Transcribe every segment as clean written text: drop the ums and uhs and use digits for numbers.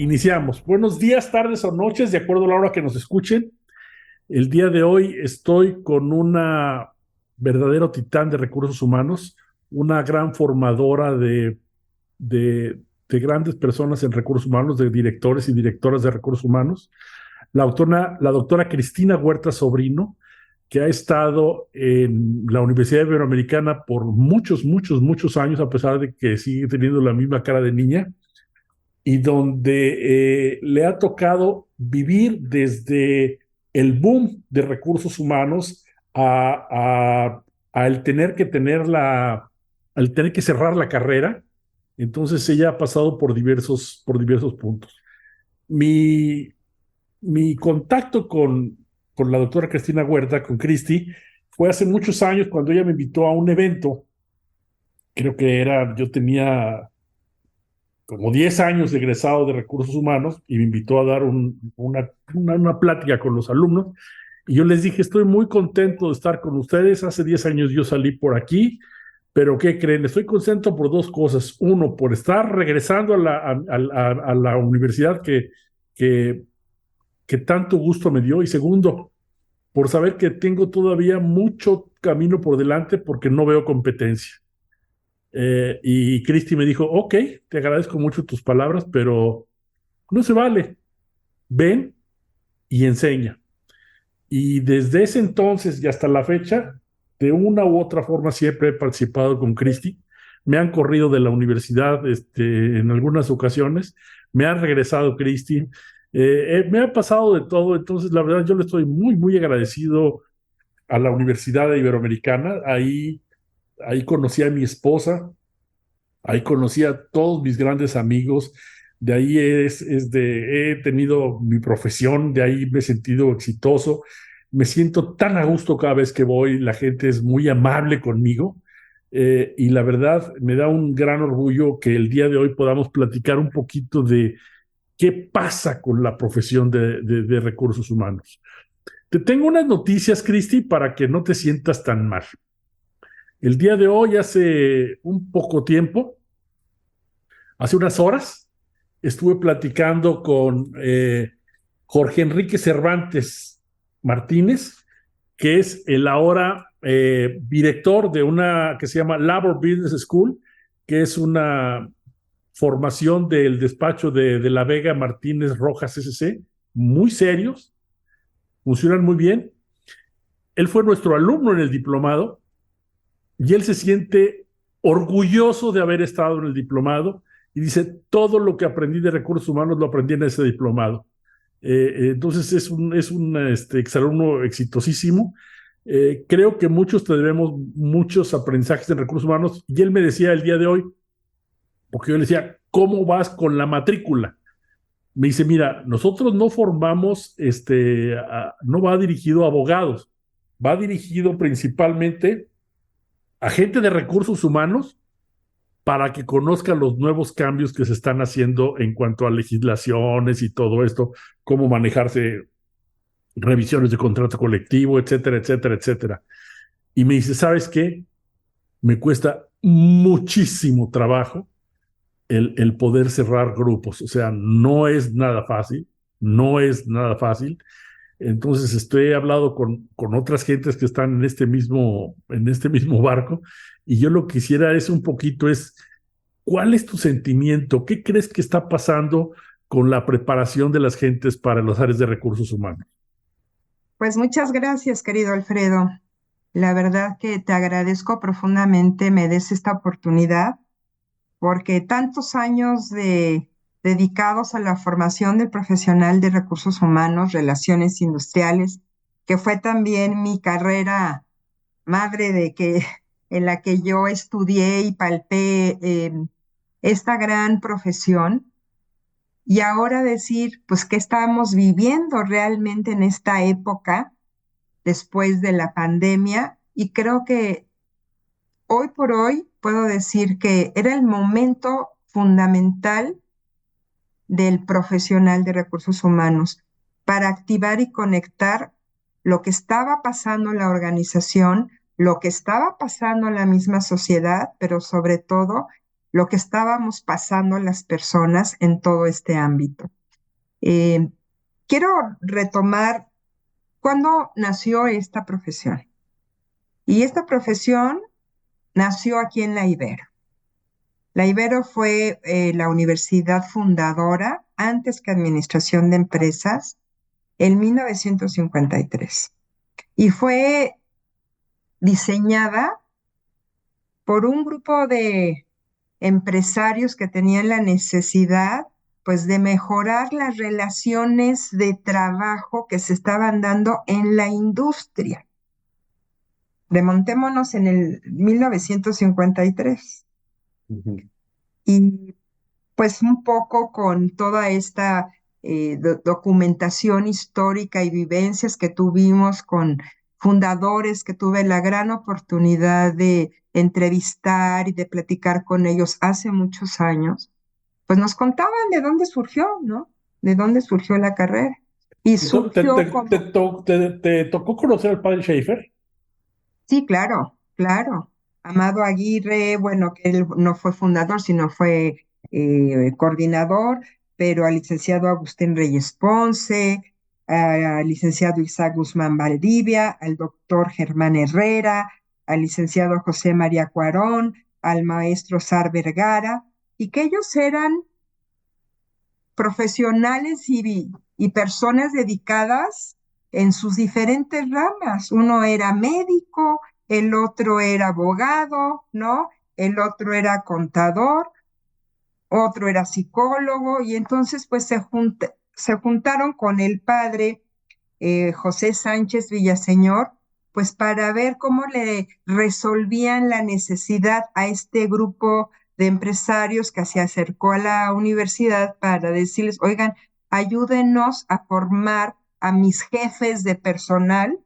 Iniciamos. Buenos días, tardes o noches, de acuerdo a la hora que nos escuchen. El día de hoy estoy con una verdadero titán de recursos humanos, una gran formadora de grandes personas en recursos humanos, de directores y directoras de recursos humanos, la doctora Cristina Huerta Sobrino, que ha estado en la Universidad Iberoamericana por muchos, muchos, muchos años, a pesar de que sigue teniendo la misma cara de niña y donde le ha tocado vivir desde el boom de recursos humanos al tener que al tener que cerrar la carrera. Entonces ella ha pasado por diversos puntos. Mi, mi contacto con la doctora Cristina Huerta, con Cristi, fue hace muchos años cuando ella me invitó a un evento. Yo tenía como 10 años de egresado de recursos humanos y me invitó a dar una plática con los alumnos. Y yo les dije, estoy muy contento de estar con ustedes. Hace 10 años yo salí por aquí, pero ¿qué creen? Estoy contento por dos cosas. Uno, por estar regresando a la universidad que, que tanto gusto me dio. Y segundo, por saber que tengo todavía mucho camino por delante porque no veo competencia. Y Cristi me dijo, ok, te agradezco mucho tus palabras, pero no se vale. Ven y enseña. Y desde ese entonces y hasta la fecha, de una u otra forma siempre he participado con Cristi. Me han corrido de la universidad en algunas ocasiones, me han regresado Cristi, me ha pasado de todo. Entonces la verdad yo le estoy muy, muy agradecido a la Universidad Iberoamericana. Ahí conocí a mi esposa. Ahí conocí a todos mis grandes amigos. De ahí he tenido mi profesión, de ahí me he sentido exitoso. Me siento tan a gusto cada vez que voy. La gente es muy amable conmigo. Y la verdad me da un gran orgullo que el día de hoy podamos platicar un poquito de qué pasa con la profesión de recursos humanos. Te tengo unas noticias, Cristi, para que no te sientas tan mal. El día de hoy, hace un poco tiempo, hace unas horas, estuve platicando con Jorge Enrique Cervantes Martínez, que es el ahora director de una que se llama Labor Business School, que es una formación del despacho de La Vega Martínez Rojas SC, muy serios, funcionan muy bien. Él fue nuestro alumno en el diplomado y él se siente orgulloso de haber estado en el diplomado y dice, todo lo que aprendí de recursos humanos lo aprendí en ese diplomado. Entonces es un exalumno exitosísimo. Creo que muchos te debemos muchos aprendizajes en recursos humanos. Y él me decía el día de hoy, porque yo le decía, ¿cómo vas con la matrícula? Me dice, mira, nosotros no formamos, no va dirigido a abogados, va dirigido principalmente a gente de recursos humanos para que conozcan los nuevos cambios que se están haciendo en cuanto a legislaciones y todo esto, cómo manejarse revisiones de contrato colectivo, etcétera, etcétera, etcétera. Y me dice, ¿sabes qué? Me cuesta muchísimo trabajo el poder cerrar grupos. O sea, no es nada fácil, no es nada fácil. Entonces estoy hablado con otras gentes que están en este mismo barco, y yo lo que quisiera es un poquito ¿cuál es tu sentimiento? ¿Qué crees que está pasando con la preparación de las gentes para las áreas de recursos humanos? Pues muchas gracias, querido Alfredo. La verdad que te agradezco profundamente, me des esta oportunidad, porque tantos años dedicados a la formación del profesional de recursos humanos, relaciones industriales, que fue también mi carrera madre en la que yo estudié y palpé esta gran profesión. Y ahora decir, pues, qué estamos viviendo realmente en esta época después de la pandemia, y creo que hoy por hoy puedo decir que era el momento fundamental del profesional de recursos humanos para activar y conectar lo que estaba pasando en la organización, lo que estaba pasando en la misma sociedad, pero sobre todo lo que estábamos pasando las personas en todo este ámbito. Eh, Quiero retomar cuándo nació esta profesión. Y esta profesión nació aquí en la Ibero. La Ibero fue la universidad fundadora, antes que Administración de Empresas, en 1953. Y fue diseñada por un grupo de empresarios que tenían la necesidad, pues, de mejorar las relaciones de trabajo que se estaban dando en la industria. Remontémonos en el 1953. Ujú. Y pues un poco con toda esta documentación histórica y vivencias que tuvimos con fundadores que tuve la gran oportunidad de entrevistar y de platicar con ellos hace muchos años, pues nos contaban de dónde surgió, ¿no? De dónde surgió la carrera. Y ¿Y surgió como, te tocó conocer al padre Schaefer? sí, claro, claro. Amado Aguirre, bueno, que él no fue fundador, sino fue coordinador, pero al licenciado Agustín Reyes Ponce, al licenciado Isaac Guzmán Valdivia, al doctor Germán Herrera, al licenciado José María Cuarón, al maestro Sar Vergara, y que ellos eran profesionales y personas dedicadas en sus diferentes ramas. Uno era médico, el otro era abogado, ¿no? El otro era contador, otro era psicólogo, y entonces pues se juntaron con el padre José Sánchez Villaseñor, pues para ver cómo le resolvían la necesidad a este grupo de empresarios que se acercó a la universidad para decirles, oigan, ayúdenos a formar a mis jefes de personal,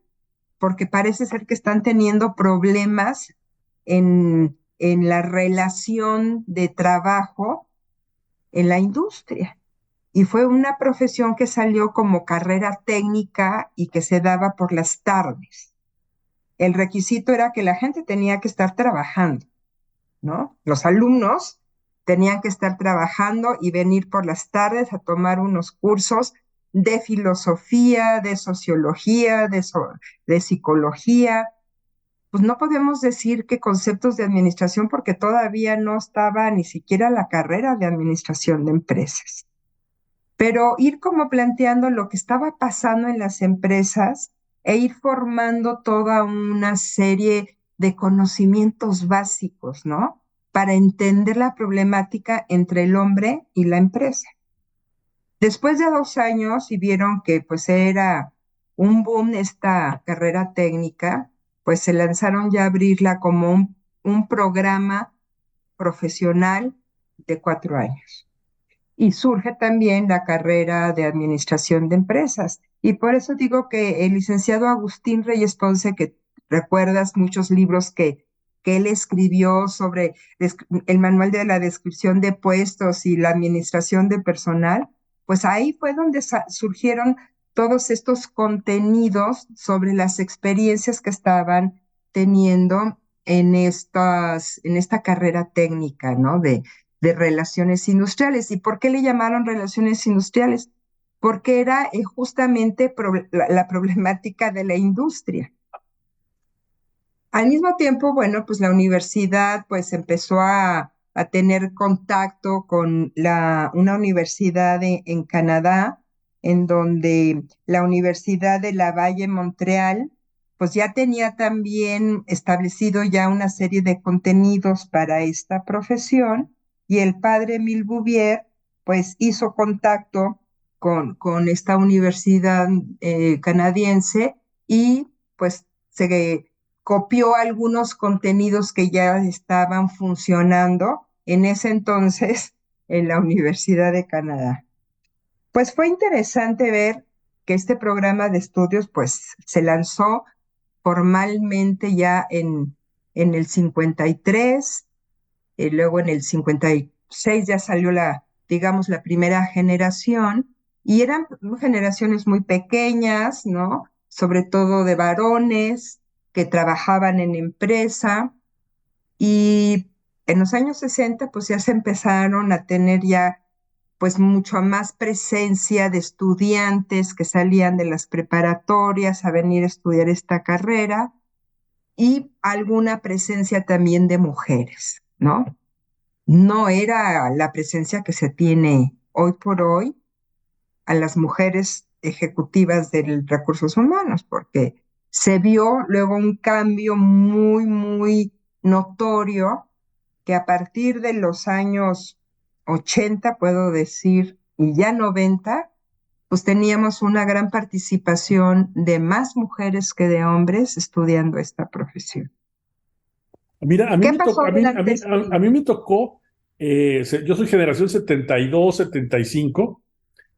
porque parece ser que están teniendo problemas en la relación de trabajo en la industria. Y fue una profesión que salió como carrera técnica y que se daba por las tardes. El requisito era que la gente tenía que estar trabajando, ¿no? Los alumnos tenían que estar trabajando y venir por las tardes a tomar unos cursos de filosofía, de sociología, de psicología. Pues no podemos decir que conceptos de administración porque todavía no estaba ni siquiera la carrera de administración de empresas, pero ir como planteando lo que estaba pasando en las empresas e ir formando toda una serie de conocimientos básicos, ¿no? Para entender la problemática entre el hombre y la empresa. Después de 2 años y vieron que pues era un boom esta carrera técnica, pues se lanzaron ya a abrirla como un programa profesional de 4 años. Y surge también la carrera de administración de empresas. Y por eso digo que el licenciado Agustín Reyes Ponce, que recuerdas muchos libros que él escribió sobre el manual de la descripción de puestos y la administración de personal, pues ahí fue donde surgieron todos estos contenidos sobre las experiencias que estaban teniendo en esta carrera técnica, ¿no? De relaciones industriales. ¿Y por qué le llamaron relaciones industriales? Porque era justamente la problemática de la industria. Al mismo tiempo, bueno, pues la universidad pues empezó a tener contacto con una universidad en Canadá, en donde la Universidad de La Valle Montreal pues ya tenía también establecido ya una serie de contenidos para esta profesión, y el padre Emile Bouvier pues hizo contacto con esta universidad canadiense, y pues se copió algunos contenidos que ya estaban funcionando en ese entonces en la Universidad de Canadá. Pues fue interesante ver que este programa de estudios pues se lanzó formalmente ya en el 53, y luego en el 56 ya salió digamos, la primera generación, y eran generaciones muy pequeñas, ¿no? Sobre todo de varones que trabajaban en empresa, y en los años 60 pues ya se empezaron a tener ya pues mucho más presencia de estudiantes que salían de las preparatorias a venir a estudiar esta carrera y alguna presencia también de mujeres, ¿no? No era la presencia que se tiene hoy por hoy a las mujeres ejecutivas de recursos humanos, porque se vio luego un cambio muy, muy notorio que a partir de los años 80, puedo decir, y ya 90, pues teníamos una gran participación de más mujeres que de hombres estudiando esta profesión. Mira, a mí ¿Qué me tocó, pasó durante ese a mí tiempo? me tocó, yo soy generación 72, 75.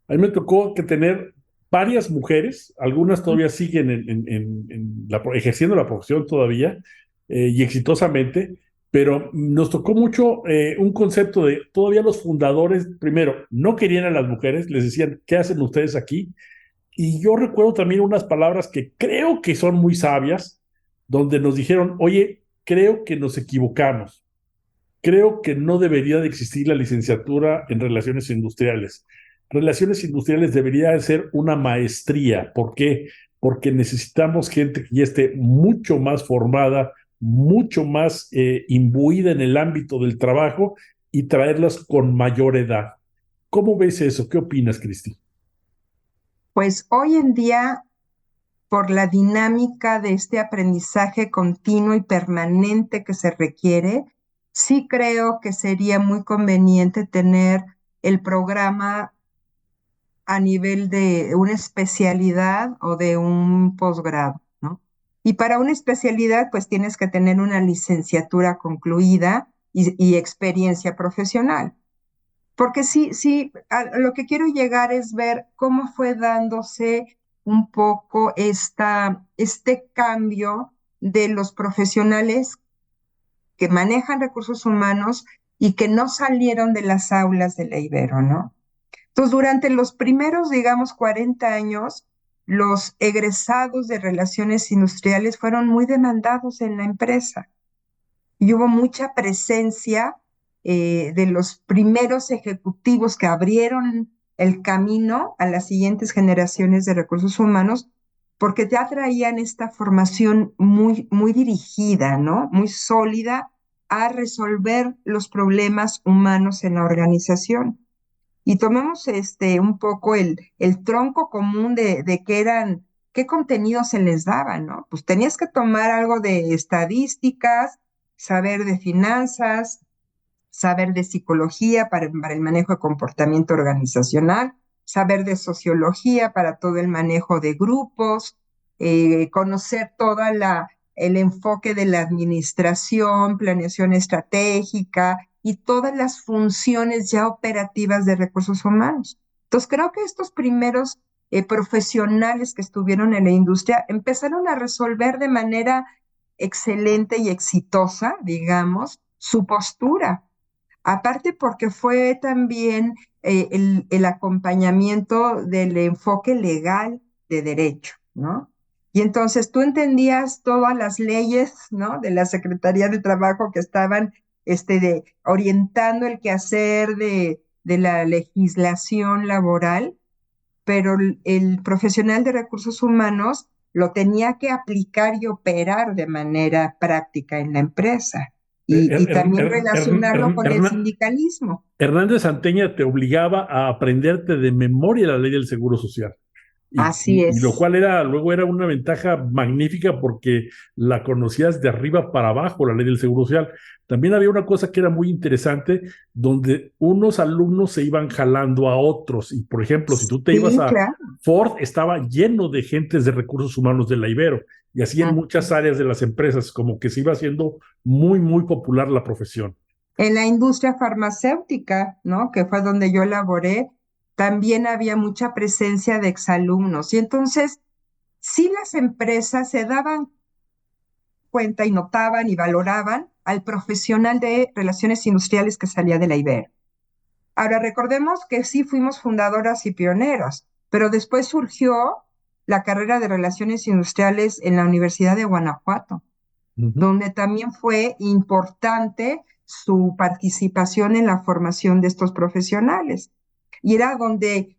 A mí me tocó que tener varias mujeres, algunas todavía siguen ejerciendo la profesión todavía, y exitosamente, pero nos tocó mucho un concepto de todavía los fundadores, primero, no querían a las mujeres, les decían, ¿qué hacen ustedes aquí? Y yo recuerdo también unas palabras que creo que son muy sabias, donde nos dijeron, oye, creo que nos equivocamos. Creo que no debería de existir la licenciatura en relaciones industriales. Relaciones industriales debería de ser una maestría. ¿Por qué? Porque necesitamos gente que ya esté mucho más formada, mucho más imbuida en el ámbito del trabajo y traerlas con mayor edad. ¿Cómo ves eso? ¿Qué opinas, Cristi? Pues hoy en día, por la dinámica de este aprendizaje continuo y permanente que se requiere, sí creo que sería muy conveniente tener el programa a nivel de una especialidad o de un posgrado, ¿no? Y para una especialidad, pues tienes que tener una licenciatura concluida y experiencia profesional. Porque sí, sí, a lo que quiero llegar es ver cómo fue dándose un poco este cambio de los profesionales que manejan recursos humanos y que no salieron de las aulas de la Ibero, ¿no? Entonces, durante los primeros, digamos, 40 años, los egresados de relaciones industriales fueron muy demandados en la empresa y hubo mucha presencia de los primeros ejecutivos que abrieron el camino a las siguientes generaciones de recursos humanos, porque ya traían esta formación muy, muy dirigida, ¿no? Muy sólida a resolver los problemas humanos en la organización. Y tomemos un poco el tronco común de qué eran, qué contenido se les daba, ¿no? Pues tenías que tomar algo de estadísticas, saber de finanzas, saber de psicología para el manejo de comportamiento organizacional, saber de sociología para todo el manejo de grupos, conocer el enfoque de la administración, planeación estratégica y todas las funciones ya operativas de recursos humanos. Entonces, creo que estos primeros profesionales que estuvieron en la industria empezaron a resolver de manera excelente y exitosa, digamos, su postura. Aparte porque fue también el acompañamiento del enfoque legal de derecho, ¿no? Y entonces tú entendías todas las leyes, ¿no? De la Secretaría de Trabajo que estaban orientando el quehacer de la legislación laboral, pero el profesional de recursos humanos lo tenía que aplicar y operar de manera práctica en la empresa y también relacionarlo con el sindicalismo. Hernández Santeña te obligaba a aprenderte de memoria la ley del Seguro Social. Así Y lo es. cual luego era una ventaja magnífica porque la conocías de arriba para abajo, la ley del Seguro Social. También había una cosa que era muy interesante, donde unos alumnos se iban jalando a otros. Y, por ejemplo, si tú te ibas Sí, a claro. Ford, estaba lleno de gentes de recursos humanos de la Ibero. Y así en Ujú. muchas áreas de las empresas, como que se iba haciendo muy, muy popular la profesión. En la industria farmacéutica, ¿no? Que fue donde yo laboré, también había mucha presencia de exalumnos. Y entonces, sí las empresas se daban cuenta y notaban y valoraban al profesional de relaciones industriales que salía de la Ibero. Ahora, recordemos que sí fuimos fundadoras y pioneras, pero después surgió la carrera de relaciones industriales en la Universidad de Guanajuato, Uh -huh. donde también fue importante su participación en la formación de estos profesionales. y era donde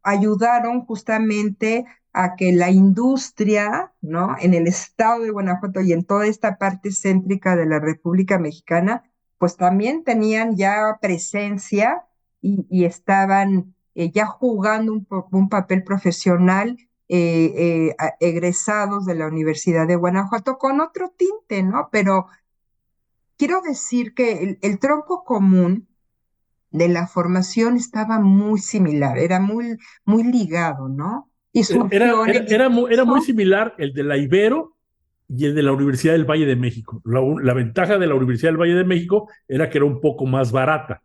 ayudaron justamente a que la industria, ¿no? En el estado de Guanajuato y en toda esta parte céntrica de la República Mexicana, pues también tenían ya presencia y estaban ya jugando un papel profesional, egresados de la Universidad de Guanajuato con otro tinte, ¿no? Pero quiero decir que el tronco común de la formación estaba muy similar, era muy ligado, ¿no? Y surgió en el Era muy discurso. similar el de la Ibero y el de la Universidad del Valle de México. La ventaja de la Universidad del Valle de México era que era un poco más barata,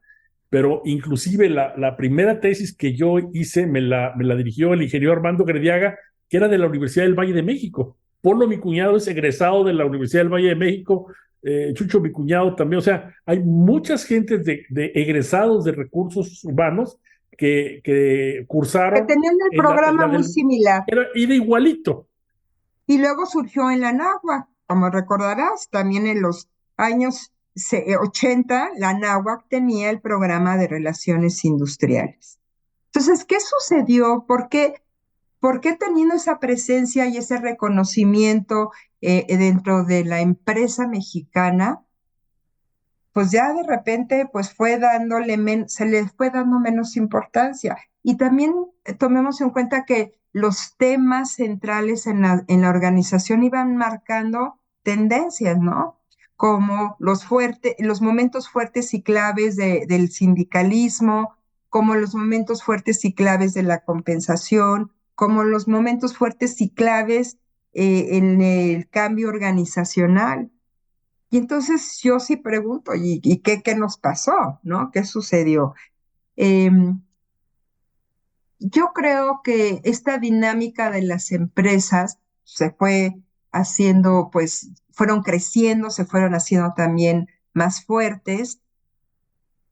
pero inclusive la primera tesis que yo hice me la dirigió el ingeniero Armando Grediaga, que era de la Universidad del Valle de México. Polo, mi cuñado, es egresado de la Universidad del Valle de México, Chucho, mi cuñado también. O sea, hay muchas gentes de egresados de recursos humanos que Que cursaron tenían el en programa la muy del... similar. Era igualito. Y luego surgió en la náhuac, como recordarás, también en los años 80, la náhuac tenía el programa de relaciones industriales. Entonces, ¿qué sucedió? ¿Por qué teniendo esa presencia y ese reconocimiento dentro de la empresa mexicana, pues ya de repente pues se le fue dando menos importancia? Y también tomemos en cuenta que los temas centrales en la organización iban marcando tendencias, ¿no? Como los momentos fuertes y claves del sindicalismo, como los momentos fuertes y claves de la compensación, como los momentos fuertes y claves en el cambio organizacional. Y entonces yo sí pregunto, ¿y qué nos pasó? ¿No? ¿Qué sucedió? Em, yo creo que esta dinámica de las empresas se fue haciendo, pues fueron creciendo, se fueron haciendo también más fuertes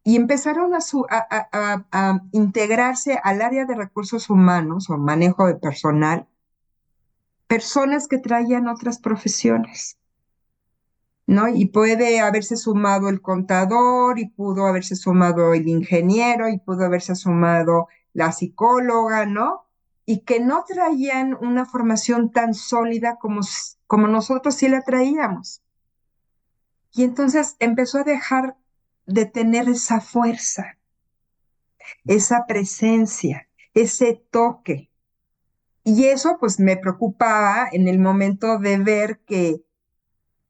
y empezaron a integrarse al área de recursos humanos o manejo de personal, personas que traían otras profesiones. ¿No? Y puede haberse sumado el contador, y pudo haberse sumado el ingeniero, y pudo haberse sumado la psicóloga, ¿no? Y que no traían una formación tan sólida como nosotros sí la traíamos. Y entonces empezó a dejar de tener esa fuerza, esa presencia, ese toque. Y eso pues me preocupaba en el momento de ver que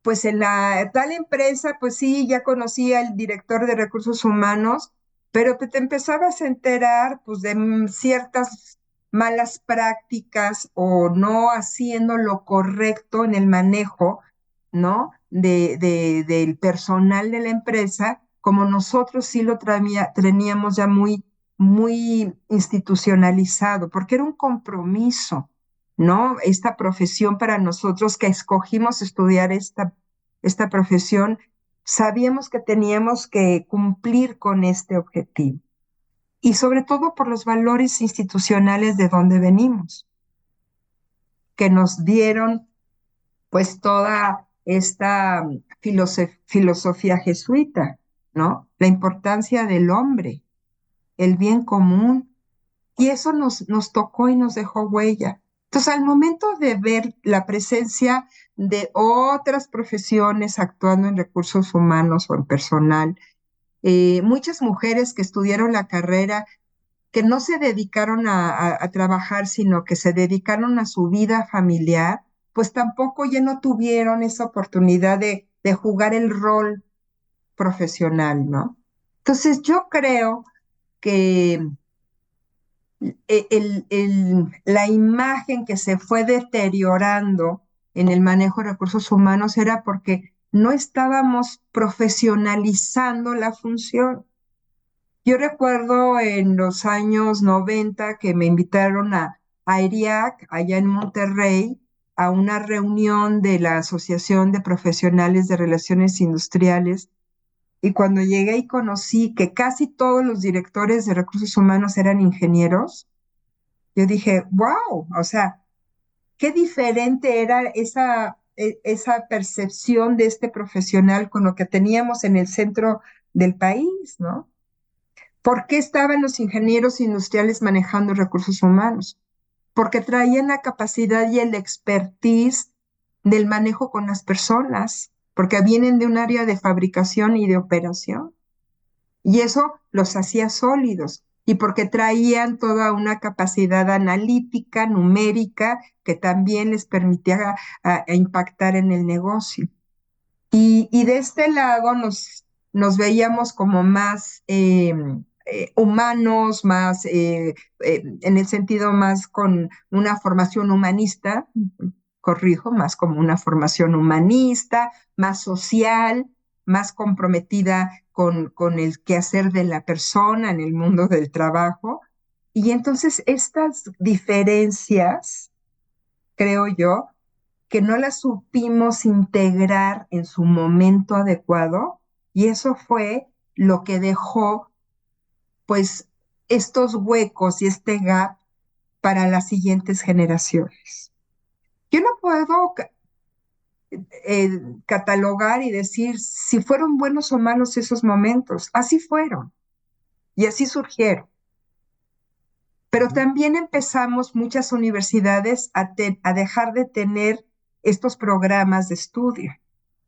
pues en la tal empresa, pues sí, ya conocía al director de recursos humanos, pero que te empezabas a enterar pues de ciertas malas prácticas o no haciendo lo correcto en el manejo, ¿no? Del personal de la empresa, como nosotros sí lo teníamos ya muy institucionalizado, porque era un compromiso, ¿no? Esta profesión para nosotros que escogimos estudiar esta profesión, sabíamos que teníamos que cumplir con este objetivo. Y sobre todo por los valores institucionales de donde venimos, que nos dieron pues toda esta filosofía jesuita, ¿no? La importancia del hombre, el bien común, y eso nos tocó y nos dejó huella. Entonces, al momento de ver la presencia de otras profesiones actuando en recursos humanos o en personal, muchas mujeres que estudiaron la carrera, que no se dedicaron a trabajar, sino que se dedicaron a su vida familiar, pues tampoco ya no tuvieron esa oportunidad de jugar el rol profesional, ¿no? Entonces, yo creo que la imagen que se fue deteriorando en el manejo de recursos humanos era porque no estábamos profesionalizando la función. Yo recuerdo en los años 90 que me invitaron a ERIAC, allá en Monterrey, a una reunión de la Asociación de Profesionales de Relaciones Industriales. Y cuando llegué y conocí que casi todos los directores de recursos humanos eran ingenieros, yo dije, wow, o sea, qué diferente era esa percepción de este profesional con lo que teníamos en el centro del país, ¿no? ¿Por qué estaban los ingenieros industriales manejando recursos humanos? Porque traían la capacidad y el expertise del manejo con las personas, porque vienen de un área de fabricación y de operación. Y eso los hacía sólidos. Y porque traían toda una capacidad analítica, numérica, que también les permitía a impactar en el negocio. Y de este lado nos veíamos como más humanos, más en el sentido más con una formación humanista, corrijo, más como una formación humanista, más social, más comprometida con el quehacer de la persona en el mundo del trabajo. Y entonces estas diferencias, creo yo, que no las supimos integrar en su momento adecuado, y eso fue lo que dejó pues estos huecos y este gap para las siguientes generaciones. Yo no puedo eh, catalogar y decir si fueron buenos o malos esos momentos. Así fueron y así surgieron. Pero también empezamos muchas universidades a dejar de tener estos programas de estudio,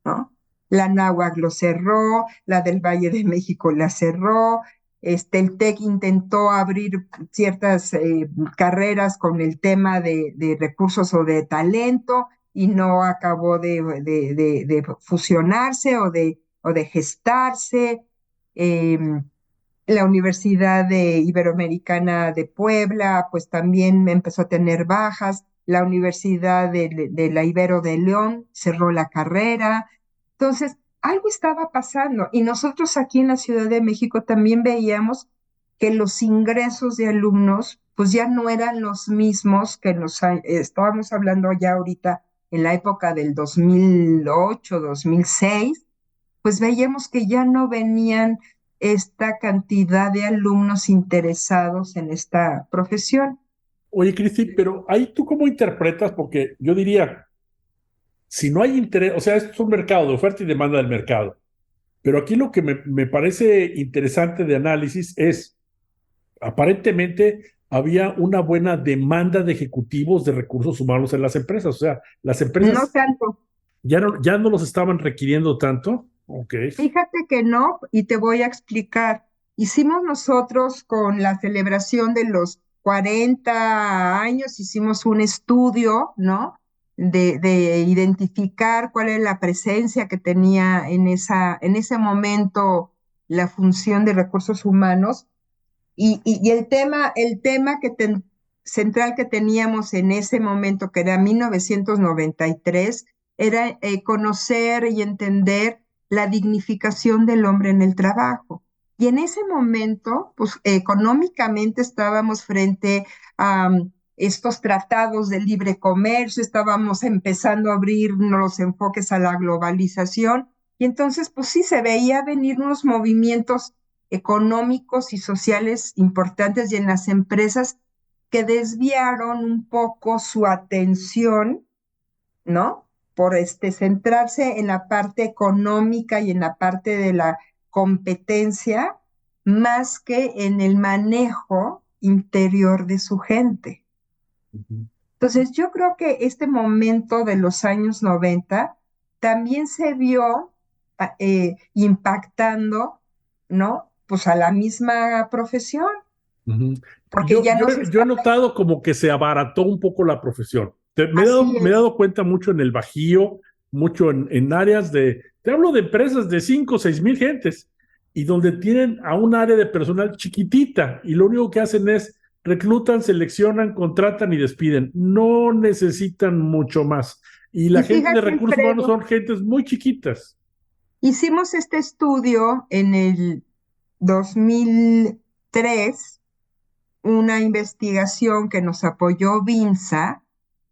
¿no? La Anáhuac lo cerró, la del Valle de México la cerró, el TEC intentó abrir ciertas carreras con el tema de recursos o de talento y no acabó de fusionarse o de gestarse. La Universidad Iberoamericana de Puebla, pues también empezó a tener bajas. La Universidad de la Ibero de León cerró la carrera. Entonces, algo estaba pasando. Y nosotros aquí en la Ciudad de México también veíamos que los ingresos de alumnos, pues ya no eran los mismos que estábamos hablando ya ahorita en la época del 2008, 2006, pues veíamos que ya no venían esta cantidad de alumnos interesados en esta profesión. Oye, Cristi, pero ahí tú cómo interpretas, porque yo diría, si no hay interés, o sea, esto es un mercado de oferta y demanda del mercado, pero aquí lo que me parece interesante de análisis es, aparentemente había una buena demanda de ejecutivos de recursos humanos en las empresas, o sea, las No empresas tanto. ya no los estaban requiriendo tanto. Ok. Fíjate que no, y te voy a explicar. Hicimos nosotros con la celebración de los 40 años, hicimos un estudio, ¿no? De identificar cuál es la presencia que tenía en ese momento la función de recursos humanos. Y el tema central que teníamos en ese momento, que era 1993, era conocer y entender la dignificación del hombre en el trabajo. Y en ese momento, pues económicamente estábamos frente a estos tratados de libre comercio, estábamos empezando a abrir los enfoques a la globalización, y entonces, pues sí, se veía venir unos movimientos económicos y sociales importantes y en las empresas que desviaron un poco su atención, ¿no? Por centrarse en la parte económica y en la parte de la competencia, más que en el manejo interior de su gente. Ujú. Entonces, yo creo que este momento de los años 90 también se vio impactando, ¿no? Pues a la misma profesión, Ujú. porque ya no se Yo he está. notado como que se abarató un poco la profesión. Así Me he es. dado cuenta mucho en el Bajío, mucho en áreas te hablo de empresas de 5 o 6 mil gentes, y donde tienen a un área de personal chiquitita, y lo único que hacen es reclutan, seleccionan, contratan y despiden. No necesitan mucho más. Y la Y gente de fíjate, recursos humanos Alfredo, son gentes muy chiquitas. hicimos este estudio en el 2003, una investigación que nos apoyó Vinsa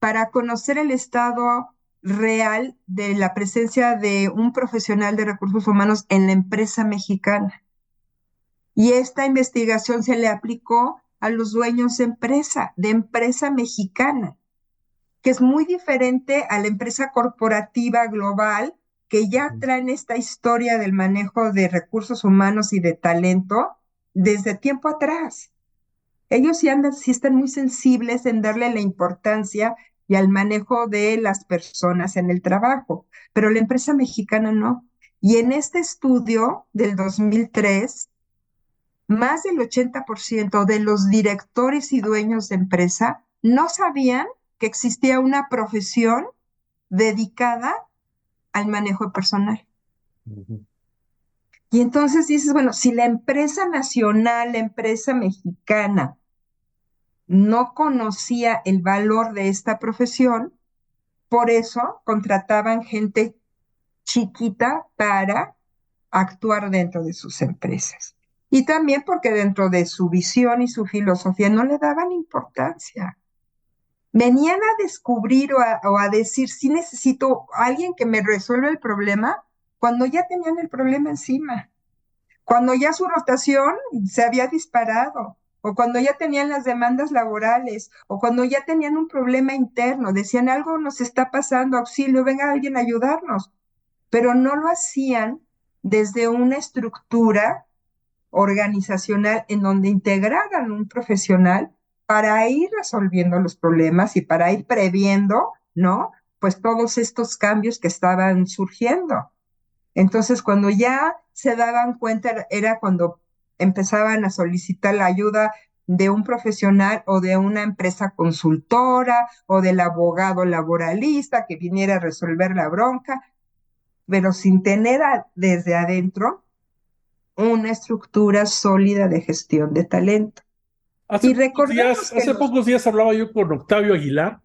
para conocer el estado real de la presencia de un profesional de recursos humanos en la empresa mexicana. Y esta investigación se le aplicó a los dueños de empresa mexicana, que es muy diferente a la empresa corporativa global, que ya traen esta historia del manejo de recursos humanos y de talento, desde tiempo atrás. Ellos sí están muy sensibles en darle la importancia y al manejo de las personas en el trabajo, pero la empresa mexicana no. Y en este estudio del 2003, más del 80% de los directores y dueños de empresa no sabían que existía una profesión dedicada al manejo de personal. Ujú. Y entonces dices, bueno, si la empresa nacional, la empresa mexicana, no conocía el valor de esta profesión, por eso contrataban gente chiquita para actuar dentro de sus empresas. Y también porque dentro de su visión y su filosofía no le daban importancia. Venían a descubrir o a decir, sí necesito a alguien que me resuelva el problema cuando ya tenían el problema encima, cuando ya su rotación se había disparado, o cuando ya tenían las demandas laborales, o cuando ya tenían un problema interno, decían algo nos está pasando, auxilio, venga alguien a ayudarnos, pero no lo hacían desde una estructura organizacional en donde integraran un profesional para ir resolviendo los problemas y para ir previendo, ¿no? Pues todos estos cambios que estaban surgiendo. Entonces, cuando ya se daban cuenta, era cuando empezaban a solicitar la ayuda de un profesional o de una empresa consultora o del abogado laboralista que viniera a resolver la bronca, pero sin tener desde adentro una estructura sólida de gestión de talento. Y recordemos que Hace pocos días hablaba yo con Octavio Aguilar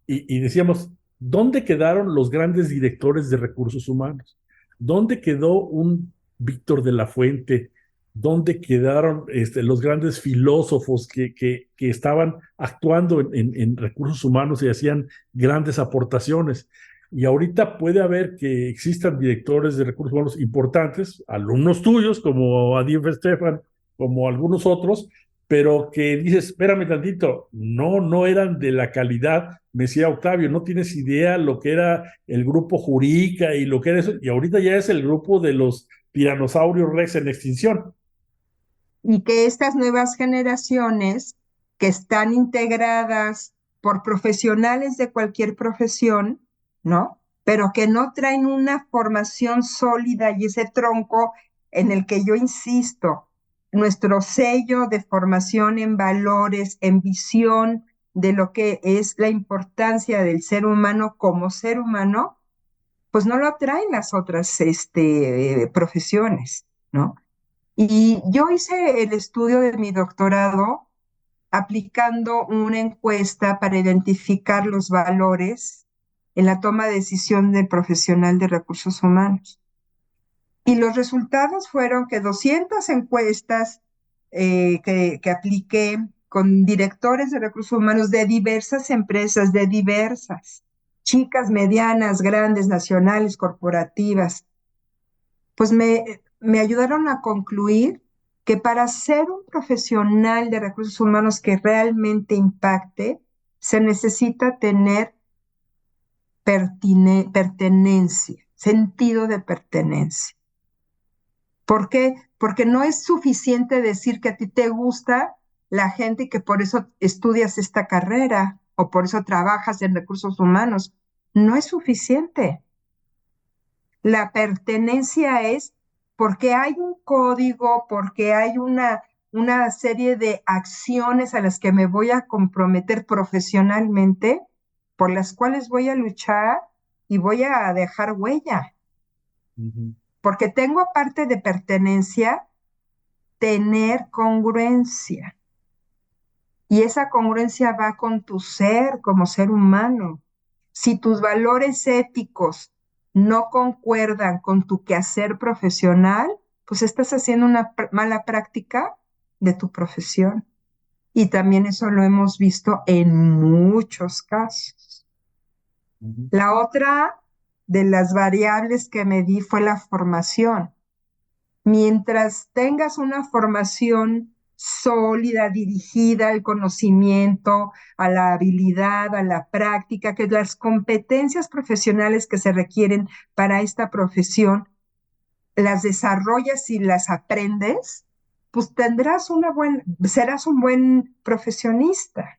y decíamos, ¿dónde quedaron los grandes directores de recursos humanos? ¿Dónde quedó un Víctor de la Fuente? ¿Dónde quedaron los grandes filósofos que estaban actuando en recursos humanos y hacían grandes aportaciones? Y ahorita puede haber que existan directores de recursos humanos importantes, alumnos tuyos como Adif Estefan, como algunos otros, pero que dices, espérame tantito, no eran de la calidad, me decía Octavio, no tienes idea lo que era el grupo Jurica y lo que era eso, y ahorita ya es el grupo de los tiranosaurios Rex en extinción. y que estas nuevas generaciones que están integradas por profesionales de cualquier profesión, ¿no? Pero que no traen una formación sólida y ese tronco en el que yo insisto, nuestro sello de formación en valores, en visión de lo que es la importancia del ser humano como ser humano, pues no lo traen las otras profesiones, ¿no? Y yo hice el estudio de mi doctorado aplicando una encuesta para identificar los valores en la toma de decisión del profesional de recursos humanos. Y los resultados fueron que 200 encuestas que apliqué con directores de recursos humanos de diversas empresas, de diversas, chicas, medianas, grandes, nacionales, corporativas, pues me ayudaron a concluir que para ser un profesional de recursos humanos que realmente impacte, se necesita tener pertenencia, sentido de pertenencia. ¿Por qué? Porque no es suficiente decir que a ti te gusta la gente y que por eso estudias esta carrera o por eso trabajas en recursos humanos. No es suficiente. La pertenencia es porque hay un código, porque hay una serie de acciones a las que me voy a comprometer profesionalmente, por las cuales voy a luchar y voy a dejar huella. Ujú. Porque tengo aparte de pertenencia, tener congruencia. Y esa congruencia va con tu ser como ser humano. Si tus valores éticos no concuerdan con tu quehacer profesional, pues estás haciendo una mala práctica de tu profesión. Y también eso lo hemos visto en muchos casos. Ujú. La otra de las variables que me di fue la formación. Mientras tengas una formación sólida, dirigida al conocimiento, a la habilidad, a la práctica, que las competencias profesionales que se requieren para esta profesión las desarrollas y las aprendes, pues serás un buen profesionista.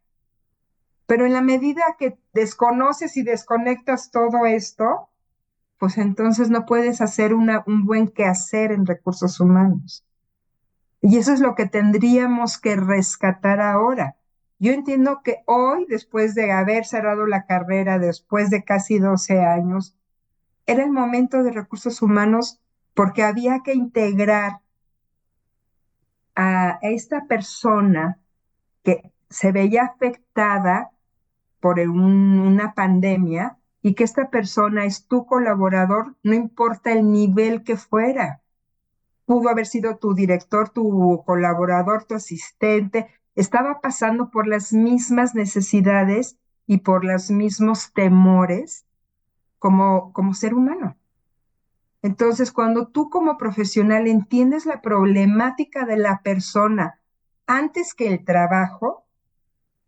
Pero en la medida que desconoces y desconectas todo esto, pues entonces no puedes hacer un buen quehacer en recursos humanos. Y eso es lo que tendríamos que rescatar ahora. Yo entiendo que hoy, después de haber cerrado la carrera, después de casi 12 años, era el momento de recursos humanos porque había que integrar a esta persona que se veía afectada por una pandemia y que esta persona es tu colaborador, no importa el nivel que fuera. Pudo haber sido tu director, tu colaborador, tu asistente, estaba pasando por las mismas necesidades y por los mismos temores como ser humano. Entonces, cuando tú como profesional entiendes la problemática de la persona antes que el trabajo,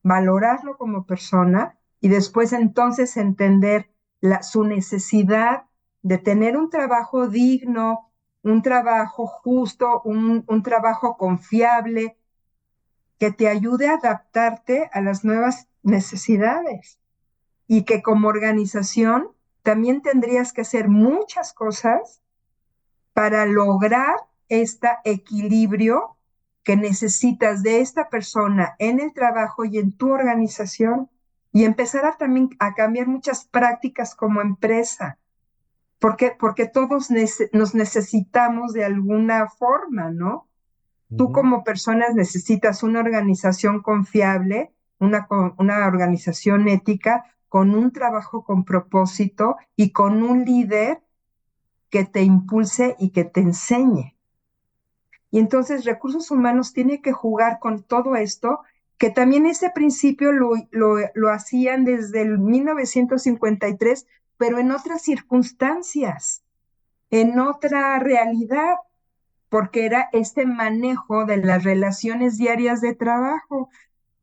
valorarlo como persona y después entonces entender su necesidad de tener un trabajo digno, un trabajo justo, un trabajo confiable que te ayude a adaptarte a las nuevas necesidades y que como organización también tendrías que hacer muchas cosas para lograr este equilibrio que necesitas de esta persona en el trabajo y en tu organización y empezar también a cambiar muchas prácticas como empresa. Porque todos nos necesitamos de alguna forma, ¿no? Tú como personas necesitas una organización confiable, una organización ética, con un trabajo con propósito y con un líder que te impulse y que te enseñe. Y entonces recursos humanos tiene que jugar con todo esto, que también ese principio lo hacían desde el 1953, pero en otras circunstancias, en otra realidad, porque era este manejo de las relaciones diarias de trabajo.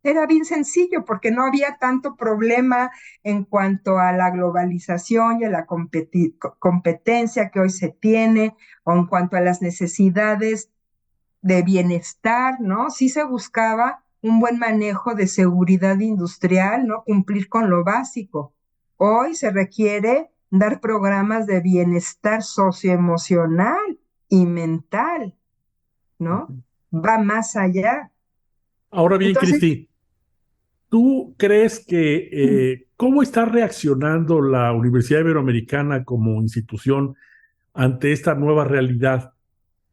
Era bien sencillo porque no había tanto problema en cuanto a la globalización y a la competencia que hoy se tiene, o en cuanto a las necesidades de bienestar, ¿no? Sí se buscaba un buen manejo de seguridad industrial, ¿no? Cumplir con lo básico. Hoy se requiere dar programas de bienestar socioemocional y mental, ¿no? Va más allá. Ahora bien, Entonces, Cristi, ¿tú crees que cómo está reaccionando la Universidad Iberoamericana como institución ante esta nueva realidad?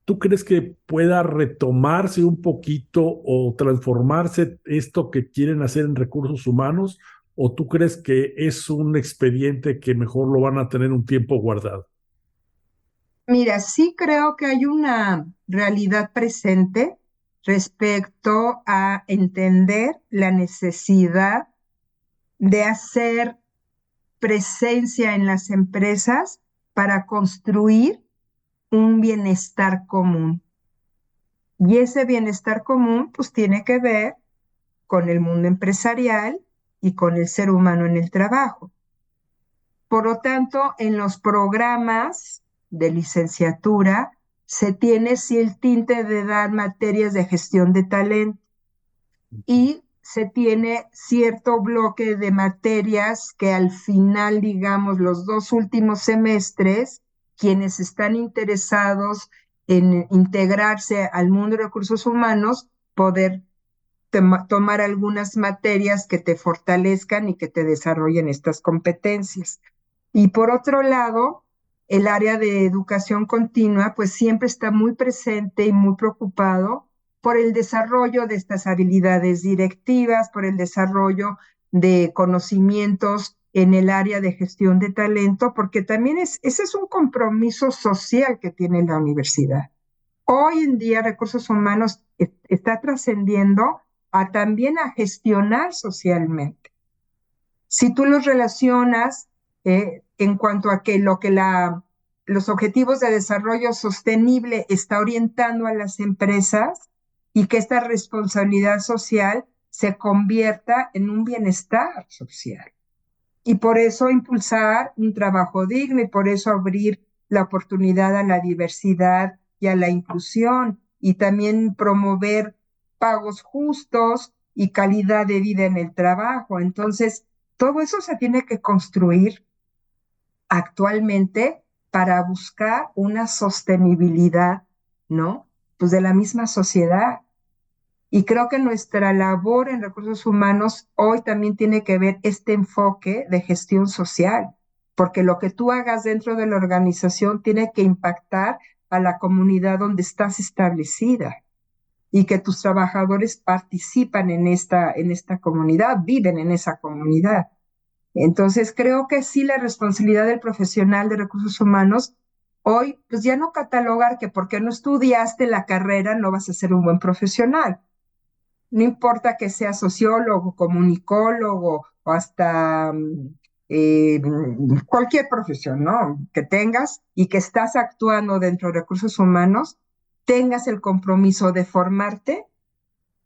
¿Tú crees que pueda retomarse un poquito o transformarse esto que quieren hacer en recursos humanos? ¿O tú crees que es un expediente que mejor lo van a tener un tiempo guardado? mira, sí creo que hay una realidad presente respecto a entender la necesidad de hacer presencia en las empresas para construir un bienestar común. Y ese bienestar común pues tiene que ver con el mundo empresarial y con el ser humano en el trabajo. Por lo tanto, en los programas de licenciatura se tiene sí el tinte de dar materias de gestión de talento y se tiene cierto bloque de materias que al final, digamos, los 2 últimos semestres, quienes están interesados en integrarse al mundo de recursos humanos, poder tomar algunas materias que te fortalezcan y que te desarrollen estas competencias. Y por otro lado, el área de educación continua, pues siempre está muy presente y muy preocupado por el desarrollo de estas habilidades directivas, por el desarrollo de conocimientos en el área de gestión de talento, porque también ese es un compromiso social que tiene la universidad. Hoy en día recursos humanos está trascendiendo también a gestionar socialmente. Si tú los relacionas en cuanto a que los objetivos de desarrollo sostenible está orientando a las empresas y que esta responsabilidad social se convierta en un bienestar social. Y por eso impulsar un trabajo digno y por eso abrir la oportunidad a la diversidad y a la inclusión y también promover pagos justos y calidad de vida en el trabajo. Entonces, todo eso se tiene que construir actualmente para buscar una sostenibilidad, ¿no? Pues de la misma sociedad. Y creo que nuestra labor en recursos humanos hoy también tiene que ver este enfoque de gestión social, porque lo que tú hagas dentro de la organización tiene que impactar a la comunidad donde estás establecida y que tus trabajadores participan en esta comunidad, viven en esa comunidad. Entonces, creo que sí la responsabilidad del profesional de recursos humanos hoy, pues ya no catalogar que porque no estudiaste la carrera no vas a ser un buen profesional. No importa que seas sociólogo, comunicólogo o hasta cualquier profesión, ¿no? Que tengas y que estás actuando dentro de recursos humanos, tengas el compromiso de formarte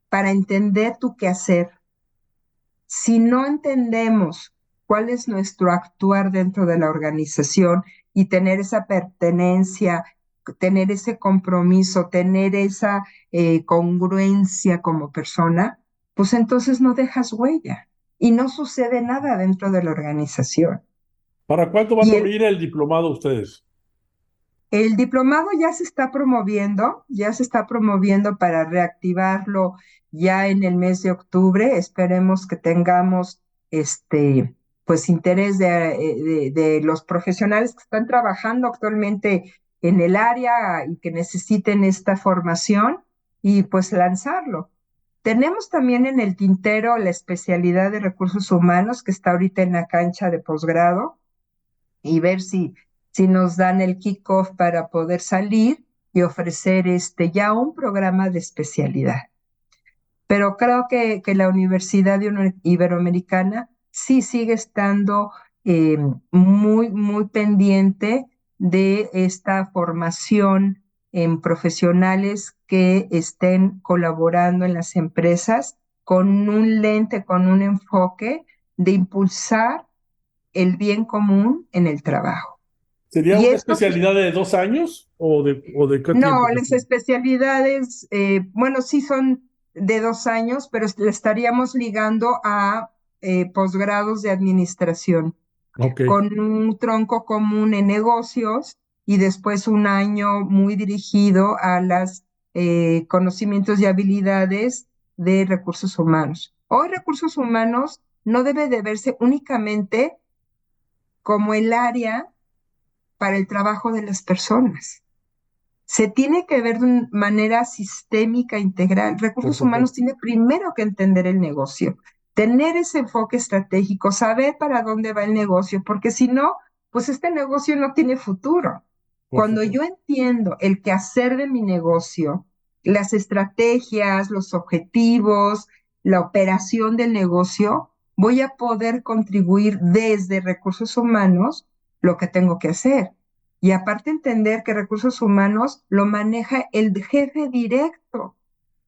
para entender tu quehacer. Si no entendemos cuál es nuestro actuar dentro de la organización y tener esa pertenencia, tener ese compromiso, tener esa congruencia como persona, pues entonces no dejas huella y no sucede nada dentro de la organización. ¿Para cuándo van Y a abrir el diplomado ustedes? el diplomado ya se está promoviendo para reactivarlo ya en el mes de octubre. Esperemos que tengamos pues interés de los profesionales que están trabajando actualmente en el área y que necesiten esta formación y pues lanzarlo. Tenemos también en el tintero la especialidad de recursos humanos que está ahorita en la cancha de posgrado y ver si nos dan el kickoff para poder salir y ofrecer ya un programa de especialidad. Pero creo que la Universidad Iberoamericana sí sigue estando muy pendiente de esta formación en profesionales que estén colaborando en las empresas con un lente, con un enfoque de impulsar el bien común en el trabajo. ¿Sería Y una esto, especialidad de 2 años o de qué tiempo? no, las especialidades, bueno, sí son de 2 años, pero le estaríamos ligando a posgrados de administración, Ok. con un tronco común en negocios y después un año muy dirigido a los conocimientos y habilidades de recursos humanos. Hoy recursos humanos no debe de verse únicamente como el área para el trabajo de las personas. Se tiene que ver de una manera sistémica, integral. Por Recursos humanos supuesto, tiene primero que entender el negocio, tener ese enfoque estratégico, saber para dónde va el negocio, porque si no, pues este negocio no tiene futuro. por Cuando supuesto. yo entiendo el quehacer de mi negocio, las estrategias, los objetivos, la operación del negocio, voy a poder contribuir desde recursos humanos lo que tengo que hacer. Y aparte entender que recursos humanos lo maneja el jefe directo,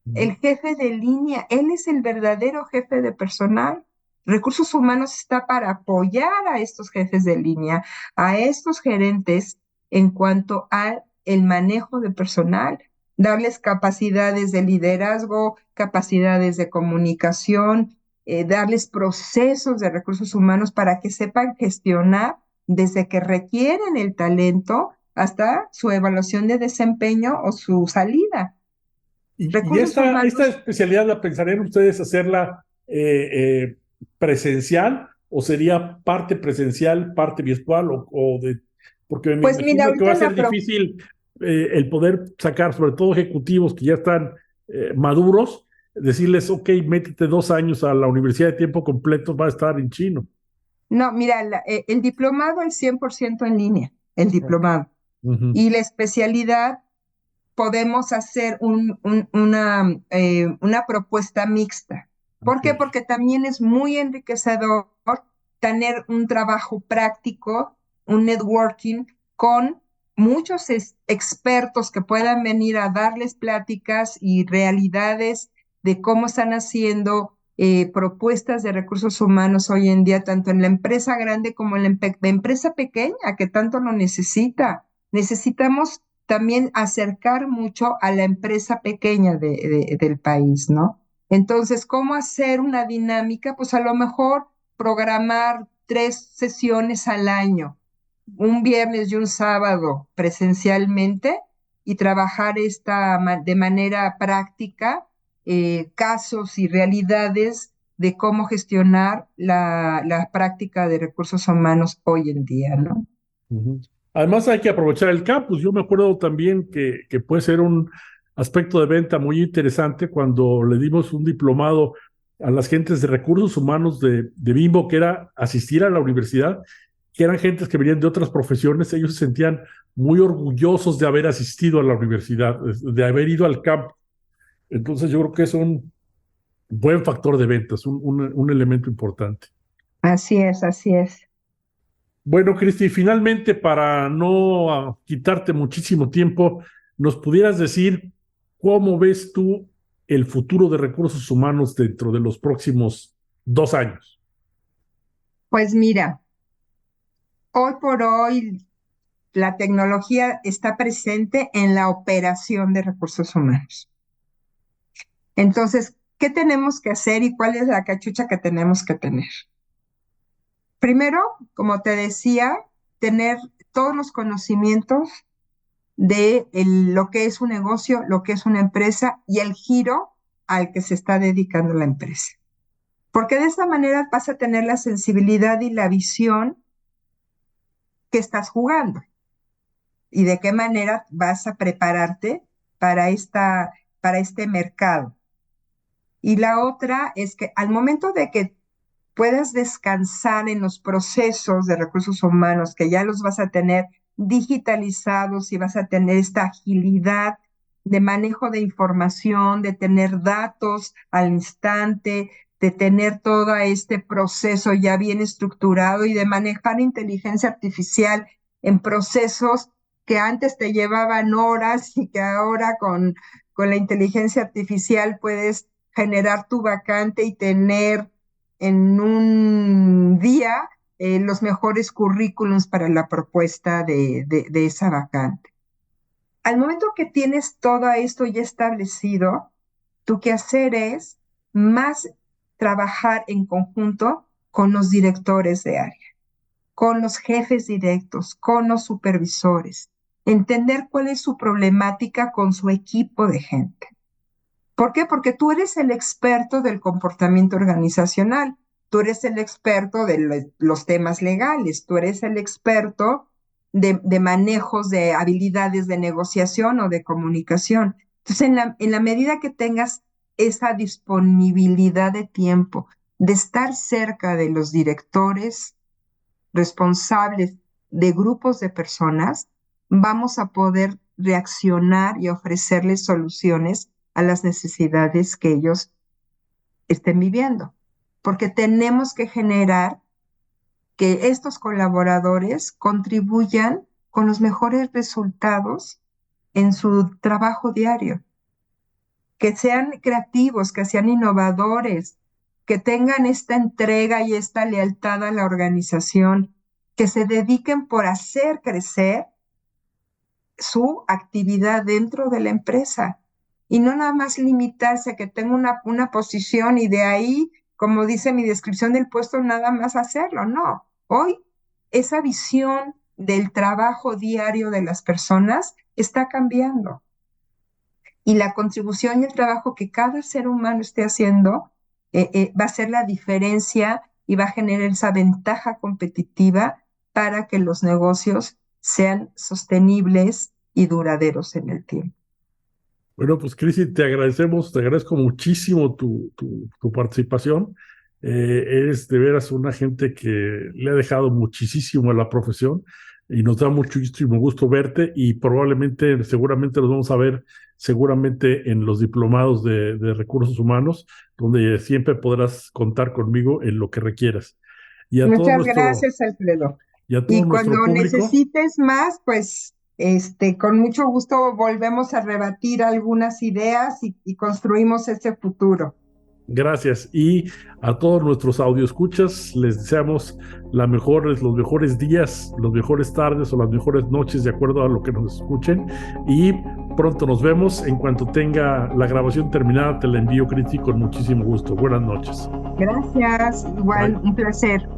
Ujú. el jefe de línea, él es el verdadero jefe de personal. Recursos humanos está para apoyar a estos jefes de línea, a estos gerentes en cuanto al el manejo de personal, darles capacidades de liderazgo, capacidades de comunicación, darles procesos de recursos humanos para que sepan gestionar desde que requieren el talento hasta su evaluación de desempeño o su salida. Y Recursos esta humanos, especialidad la pensarían ustedes hacerla presencial o sería parte presencial, parte virtual o de, porque me pues mira, imagino que va ahorita a en ser la difícil el poder sacar, sobre todo ejecutivos que ya están maduros, decirles, ok, métete 2 años a la universidad de tiempo completo, va a estar en chino. no, mira, el diplomado es 100% en línea, el Ok. diplomado. Ujú. Y la especialidad podemos hacer una propuesta mixta. ¿Por Ok. qué? Porque también es muy enriquecedor tener un trabajo práctico, un networking con muchos expertos que puedan venir a darles pláticas y realidades de cómo están haciendo propuestas de recursos humanos hoy en día, tanto en la empresa grande como en la empresa pequeña, que tanto lo necesita. Necesitamos también acercar mucho a la empresa pequeña del país, ¿no? Entonces, ¿cómo hacer una dinámica? Pues a lo mejor programar 3 sesiones al año, un viernes y un sábado presencialmente, y trabajar de manera práctica casos y realidades de cómo gestionar la práctica de recursos humanos hoy en día, ¿no? Ujú. Además hay que aprovechar el campus. Yo me acuerdo también que puede ser un aspecto de venta muy interesante cuando le dimos un diplomado a las gentes de recursos humanos de Bimbo, que era asistir a la universidad, que eran gentes que venían de otras profesiones. Ellos se sentían muy orgullosos de haber asistido a la universidad, de haber ido al campo. Entonces yo creo que es un buen factor de ventas, un elemento importante. Así es, así es. Bueno, Cristi, finalmente, para no quitarte muchísimo tiempo, ¿nos pudieras decir cómo ves tú el futuro de recursos humanos dentro de los próximos 2 años? Pues mira, hoy por hoy la tecnología está presente en la operación de recursos humanos. Entonces, ¿qué tenemos que hacer y cuál es la cachucha que tenemos que tener? Primero, como te decía, tener todos los conocimientos de lo que es un negocio, lo que es una empresa y el giro al que se está dedicando la empresa. Porque de esa manera vas a tener la sensibilidad y la visión que estás jugando y de qué manera vas a prepararte para para este mercado. Y la otra es que al momento de que puedas descansar en los procesos de recursos humanos, que ya los vas a tener digitalizados y vas a tener esta agilidad de manejo de información, de tener datos al instante, de tener todo este proceso ya bien estructurado y de manejar inteligencia artificial en procesos que antes te llevaban horas y que ahora con la inteligencia artificial puedes generar tu vacante y tener en un día los mejores currículums para la propuesta de esa vacante. Al momento que tienes todo esto ya establecido, tu quehacer es más trabajar en conjunto con los directores de área, con los jefes directos, con los supervisores, entender cuál es su problemática con su equipo de gente. ¿Por qué? Porque tú eres el experto del comportamiento organizacional, tú eres el experto de los temas legales, tú eres el experto de manejos de habilidades de negociación o de comunicación. Entonces, en la medida que tengas esa disponibilidad de tiempo, de estar cerca de los directores responsables de grupos de personas, vamos a poder reaccionar y ofrecerles soluciones a las necesidades que ellos estén viviendo. Porque tenemos que generar que estos colaboradores contribuyan con los mejores resultados en su trabajo diario, que sean creativos, que sean innovadores, que tengan esta entrega y esta lealtad a la organización, que se dediquen por hacer crecer su actividad dentro de la empresa y no nada más limitarse a que tenga una posición y de ahí, como dice mi descripción del puesto, nada más hacerlo. No, hoy esa visión del trabajo diario de las personas está cambiando y la contribución y el trabajo que cada ser humano esté haciendo va a ser la diferencia y va a generar esa ventaja competitiva para que los negocios sean sostenibles y duraderos en el tiempo. Bueno, pues Cristi, te agradecemos, te agradezco muchísimo tu participación. Eres de veras una gente que le ha dejado muchísimo a la profesión y nos da muchísimo gusto verte y probablemente, seguramente nos vamos a ver seguramente en los diplomados de recursos humanos, donde siempre podrás contar conmigo en lo que requieras. Y a todo Muchas nuestro, gracias, Alfredo. y a todo Y nuestro cuando público. necesites más, pues con mucho gusto volvemos a rebatir algunas ideas y construimos ese futuro. Gracias. Y a todos nuestros audioescuchas les deseamos los mejores días, las mejores tardes o las mejores noches, de acuerdo a lo que nos escuchen. Y pronto nos vemos. En cuanto tenga la grabación terminada, te la envío, Cristi, con muchísimo gusto. Buenas noches. Gracias, igual, Bye. un placer.